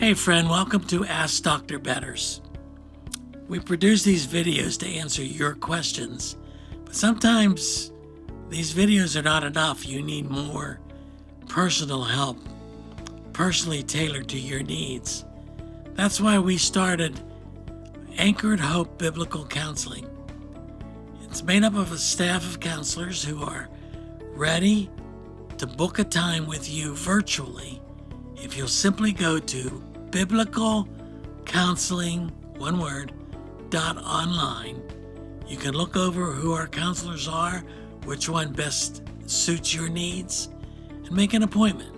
Hey friend, welcome to Ask Dr. Betters. We produce these videos to answer your questions, but sometimes these videos are not enough. You need more personal help, personally tailored to your needs. That's why we started Anchored Hope Biblical Counseling. It's made up of a staff of counselors who are ready to book a time with you virtually if you'll simply go to biblicalcounseling.online. You can look over who our counselors are, which one best suits your needs, and make an appointment.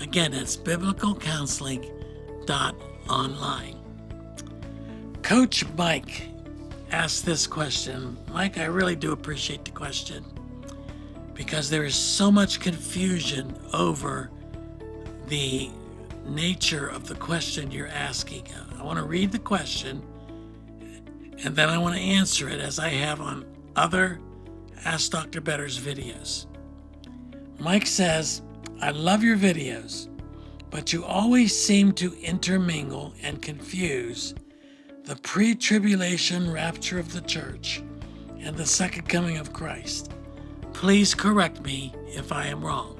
Again, that's biblicalcounseling.online. Coach Mike asked this question. Mike, I really do appreciate the question because there is so much confusion over the nature of the question you're asking. I want to read the question and then I want to answer it as I have on other Ask Dr. Betters videos. Mike says, I love your videos, but you always seem to intermingle and confuse the pre-tribulation rapture of the church and the second coming of Christ. Please correct me if I am wrong.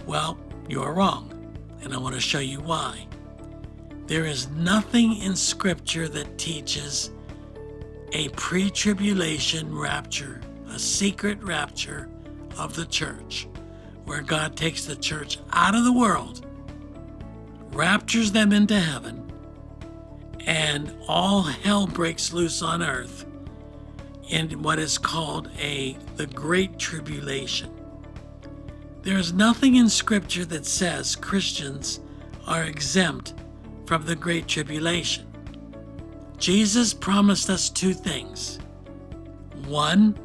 Well, you're wrong. And I want to show you why. There is nothing in Scripture that teaches a pre-tribulation rapture, a secret rapture of the church, where God takes the church out of the world, raptures them into heaven, and all hell breaks loose on earth in what is called the Great Tribulation. There is nothing in Scripture that says Christians are exempt from the Great Tribulation. Jesus promised us two things. One,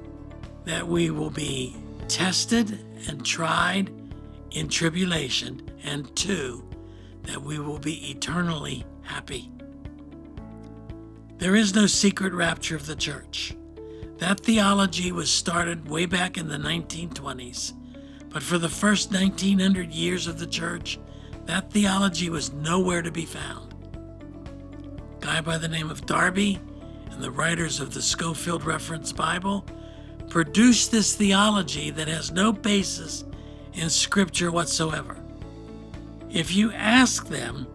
that we will be tested and tried in tribulation. And two, that we will be eternally happy. There is no secret rapture of the church. That theology was started way back in the 1920s. But for the first 1900 years of the church, that theology was nowhere to be found. A guy by the name of Darby and the writers of the Scofield Reference Bible produced this theology that has no basis in Scripture whatsoever. If you ask them,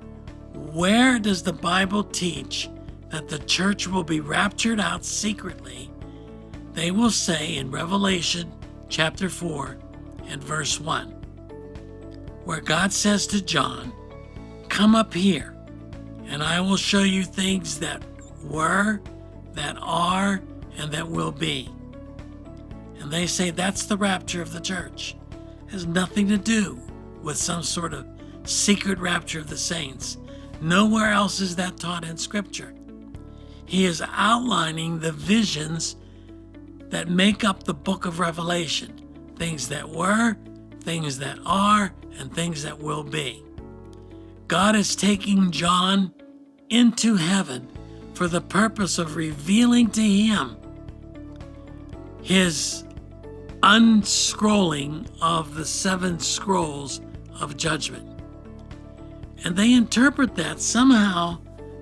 where does the Bible teach that the church will be raptured out secretly, they will say in Revelation chapter 4, and verse 1, where God says to John, come up here, and I will show you things that were, that are, and that will be. And they say that's the rapture of the church. It has nothing to do with some sort of secret rapture of the saints. Nowhere else is that taught in Scripture. He is outlining the visions that make up the book of Revelation. Things that were, things that are, and things that will be. God is taking John into heaven for the purpose of revealing to him his unscrolling of the 7 scrolls of judgment. And they interpret that, somehow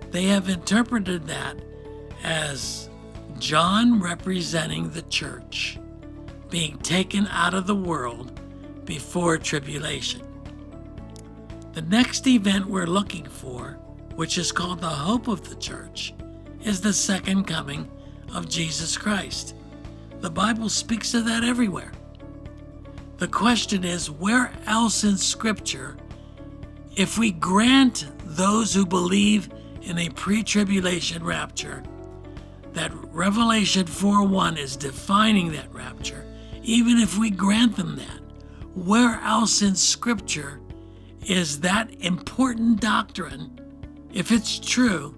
they have interpreted that as John representing the church being taken out of the world before tribulation. The next event we're looking for, which is called the hope of the church, is the second coming of Jesus Christ. The Bible speaks of that everywhere. The question is, where else in Scripture, if we grant those who believe in a pre-tribulation rapture, that Revelation 4:1 is defining that rapture, even if we grant them that, where else in Scripture is that important doctrine? If it's true,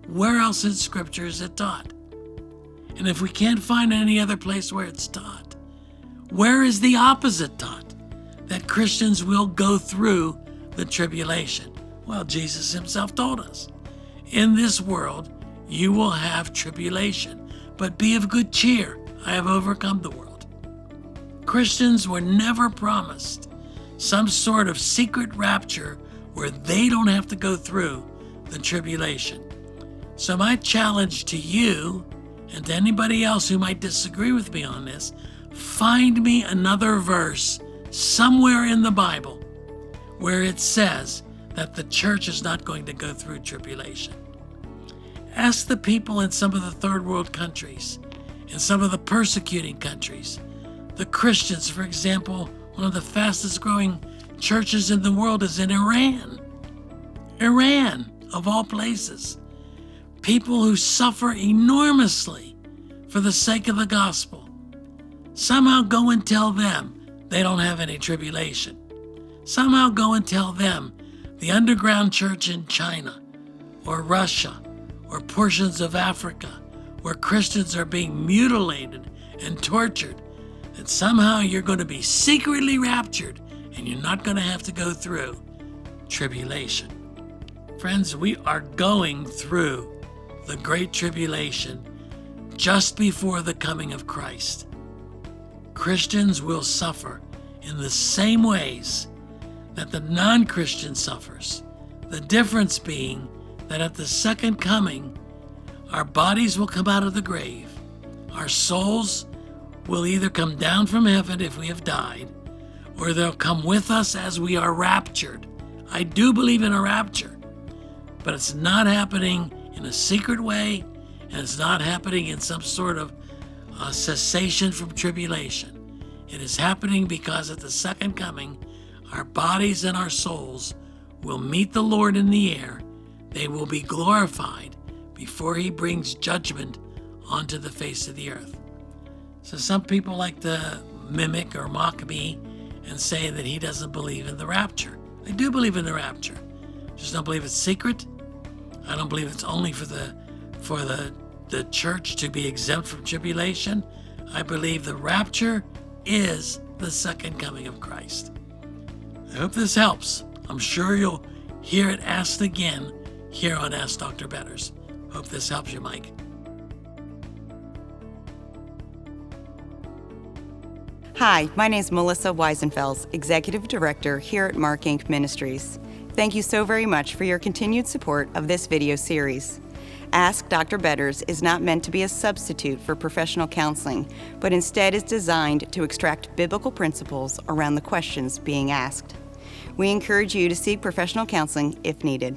where else in Scripture is it taught? And if we can't find any other place where it's taught, where is the opposite taught? That Christians will go through the tribulation. Well, Jesus himself told us, in this world you will have tribulation, but be of good cheer. I have overcome the world. Christians were never promised some sort of secret rapture where they don't have to go through the tribulation. So my challenge to you and to anybody else who might disagree with me on this, find me another verse somewhere in the Bible where it says that the church is not going to go through tribulation. Ask the people in some of the third world countries, in some of the persecuting countries. The Christians, for example, one of the fastest growing churches in the world is in Iran. Iran, of all places. People who suffer enormously for the sake of the gospel. Somehow go and tell them they don't have any tribulation. Somehow go and tell them the underground church in China or Russia or portions of Africa where Christians are being mutilated and tortured, that somehow you're going to be secretly raptured and you're not going to have to go through tribulation. Friends, we are going through the Great Tribulation just before the coming of Christ. Christians will suffer in the same ways that the non-Christian suffers. The difference being that at the second coming, our bodies will come out of the grave. Our souls will either come down from heaven if we have died, or they'll come with us as we are raptured. I do believe in a rapture, but it's not happening in a secret way, and it's not happening in some sort of cessation from tribulation. It is happening because at the second coming, our bodies and our souls will meet the Lord in the air. They will be glorified before he brings judgment onto the face of the earth. So some people like to mimic or mock me and say that he doesn't believe in the rapture. I do believe in the rapture. Just don't believe it's secret. I don't believe it's only for the church to be exempt from tribulation. I believe the rapture is the second coming of Christ. I hope this helps. I'm sure you'll hear it asked again here on Ask Dr. Betters. Hope this helps you, Mike. Hi, my name is Melissa Weisenfels, Executive Director here at MARKINC Ministries. Thank you so very much for your continued support of this video series. Ask Dr. Betters is not meant to be a substitute for professional counseling, but instead is designed to extract biblical principles around the questions being asked. We encourage you to seek professional counseling if needed.